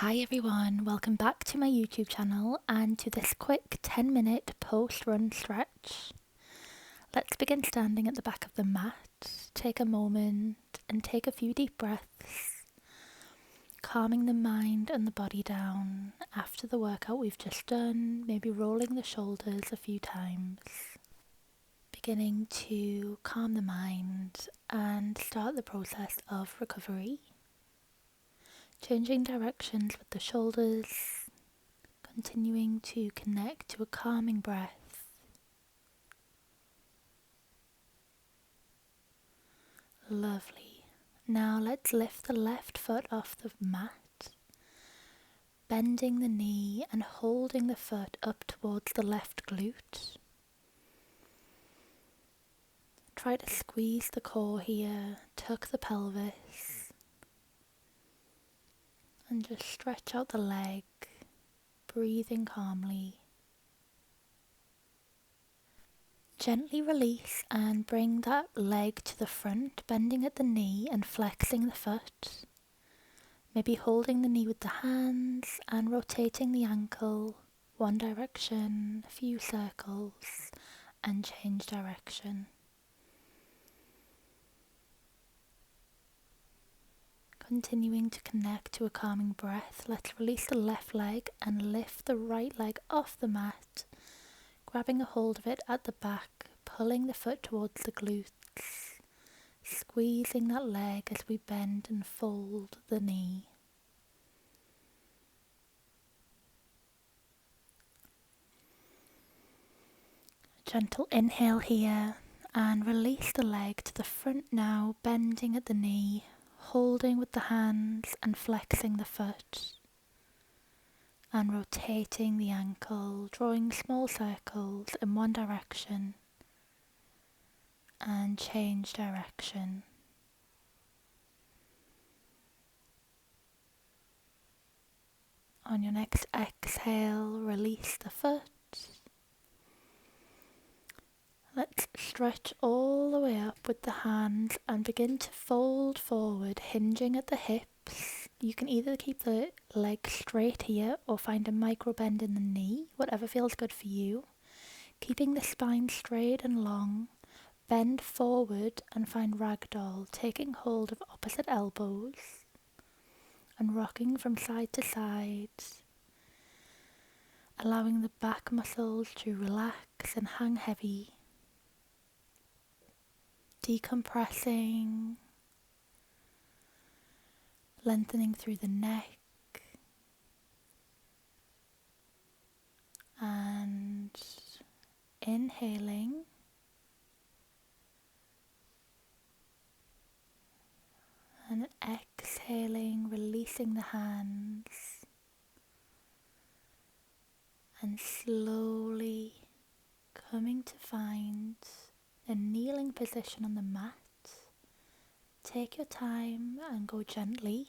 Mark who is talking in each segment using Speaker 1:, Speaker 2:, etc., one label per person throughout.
Speaker 1: Hi everyone, welcome back to my YouTube channel and to this quick 10-minute post-run stretch. Let's begin standing at the back of the mat. Take a moment and take a few deep breaths, calming the mind and the body down after the workout we've just done, maybe rolling the shoulders a few times. Beginning to calm the mind and start the process of recovery. Changing directions with the shoulders, continuing to connect to a calming breath. Lovely. Now let's lift the left foot off the mat, bending the knee and holding the foot up towards the left glute. Try to squeeze the core here, tuck the pelvis, and just stretch out the leg, breathing calmly. Gently release and bring that leg to the front, bending at the knee and flexing the foot. Maybe holding the knee with the hands and rotating the ankle one direction, a few circles, and change direction. Continuing to connect to a calming breath, let's release the left leg and lift the right leg off the mat, grabbing a hold of it at the back, pulling the foot towards the glutes, squeezing that leg as we bend and fold the knee. Gentle inhale here and release the leg to the front now, bending at the knee, holding with the hands and flexing the foot and rotating the ankle, drawing small circles in one direction and change direction. On your next exhale, release the foot. Let's stretch all the way up with the hands and begin to fold forward, hinging at the hips. You can either keep the leg straight here or find a micro bend in the knee, whatever feels good for you. Keeping the spine straight and long, bend forward and find ragdoll, taking hold of opposite elbows and rocking from side to side, allowing the back muscles to relax and hang heavy. Decompressing, lengthening through the neck, and inhaling and exhaling, releasing the hands and slowly coming to find a kneeling position on the mat. Take your time and go gently.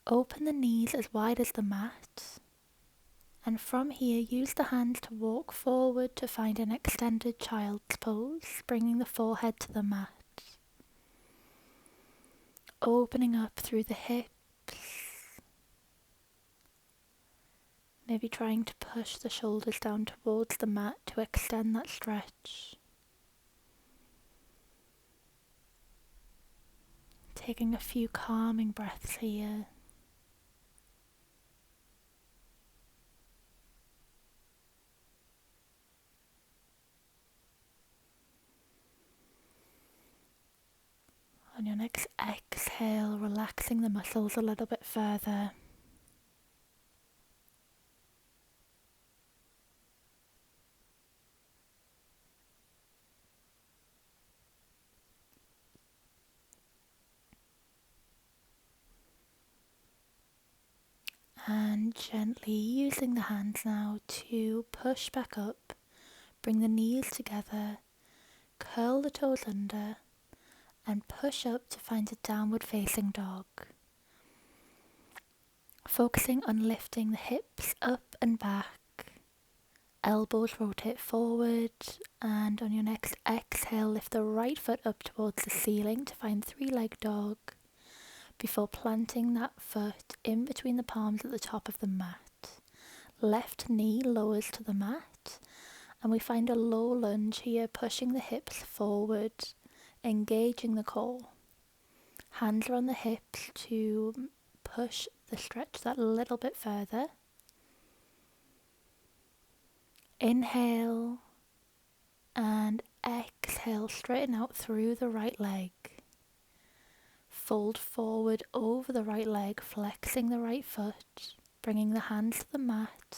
Speaker 1: Open the knees as wide as the mat, and from here use the hands to walk forward to find an extended child's pose, bringing the forehead to the mat. Opening up through the hips, maybe trying to push the shoulders down towards the mat to extend that stretch. Taking a few calming breaths here. On your next exhale, relaxing the muscles a little bit further. And gently using the hands now to push back up, bring the knees together, curl the toes under, and push up to find a downward facing dog. Focusing on lifting the hips up and back, elbows rotate forward, and on your next exhale, lift the right foot up towards the ceiling to find three-leg dog. before planting that foot in between the palms at the top of the mat. Left knee lowers to the mat, and we find a low lunge here, pushing the hips forward, engaging the core. Hands are on the hips to push the stretch that little bit further. Inhale and exhale, straighten out through the right leg. Fold forward over the right leg, flexing the right foot, bringing the hands to the mat,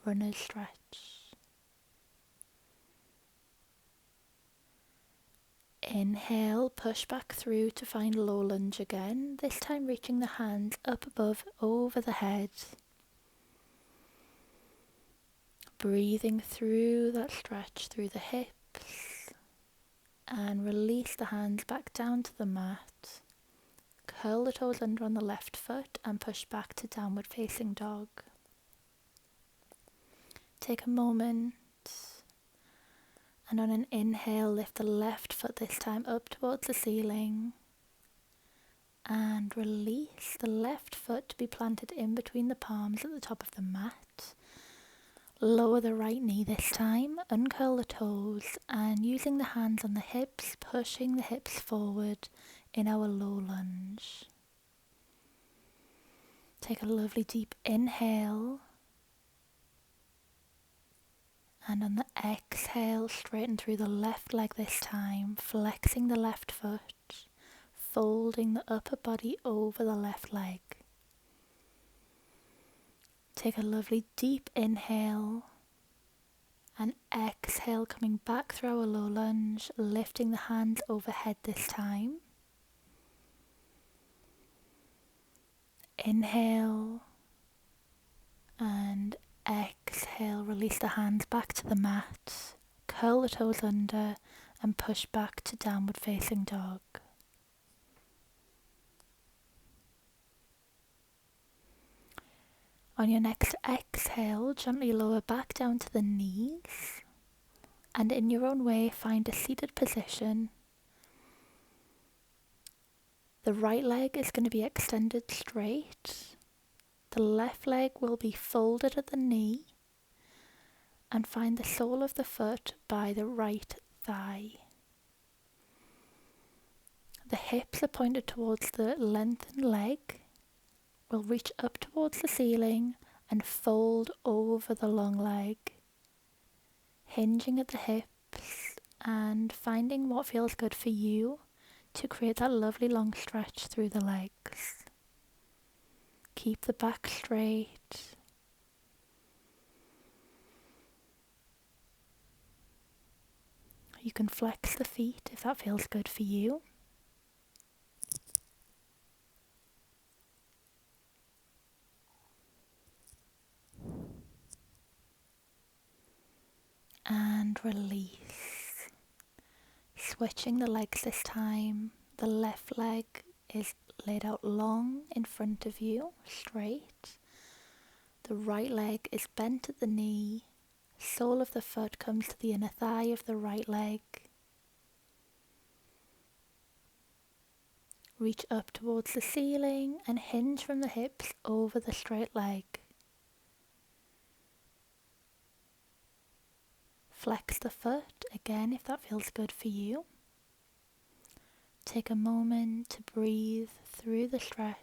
Speaker 1: runner's stretch. Inhale, push back through to find low lunge again, this time reaching the hands up above over the head. Breathing through that stretch through the hips, and release the hands back down to the mat. Curl the toes under on the left foot and push back to downward facing dog. Take a moment, and on an inhale, lift the left foot this time up towards the ceiling, and release the left foot to be planted in between the palms at the top of the mat. Lower the right knee this time, uncurl the toes, and using the hands on the hips, pushing the hips forward in our low lunge. Take a lovely deep inhale, and on the exhale, straighten through the left leg this time, flexing the left foot, folding the upper body over the left leg. Take a lovely deep inhale and exhale, coming back through our low lunge, lifting the hands overhead this time. Inhale and exhale, release the hands back to the mat, curl the toes under and push back to downward facing dog. On your next exhale, gently lower back down to the knees, and in your own way find a seated position. The right leg is going to be extended straight. The left leg will be folded at the knee, and find the sole of the foot by the right thigh. The hips are pointed towards the lengthened leg. We'll reach up towards the ceiling and fold over the long leg, hinging at the hips and finding what feels good for you to create that lovely long stretch through the legs. Keep the back straight. You can flex the feet if that feels good for you. And release. Switching the legs this time. The left leg is laid out long in front of you, straight. The right leg is bent at the knee. Sole of the foot comes to the inner thigh of the right leg. Reach up towards the ceiling and hinge from the hips over the straight leg. Flex the foot again if that feels good for you. Take a moment to breathe through the stretch.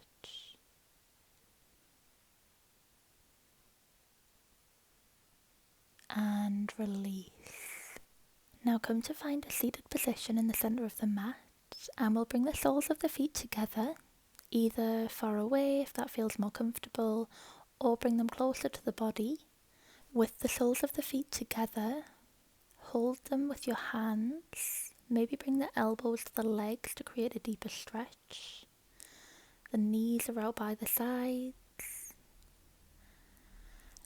Speaker 1: And release. Now come to find a seated position in the center of the mat, and we'll bring the soles of the feet together, either far away if that feels more comfortable, or bring them closer to the body. With the soles of the feet together, hold them with your hands. Maybe bring the elbows to the legs to create a deeper stretch. The knees are out by the sides.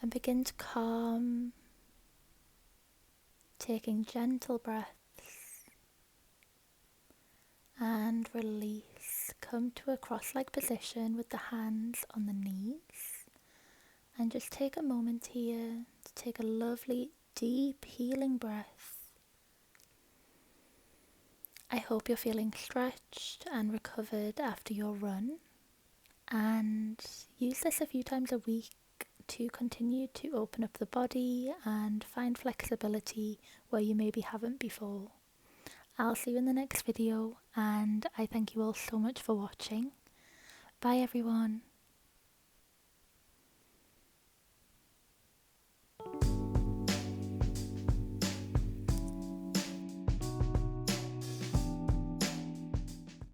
Speaker 1: And begin to calm, taking gentle breaths. And release. Come to a cross-legged position with the hands on the knees. And just take a moment here to take a lovely, deep, healing breath. I hope you're feeling stretched and recovered after your run, and use this a few times a week to continue to open up the body and find flexibility where you maybe haven't before. I'll see you in the next video, and I thank you all so much for watching. Bye everyone.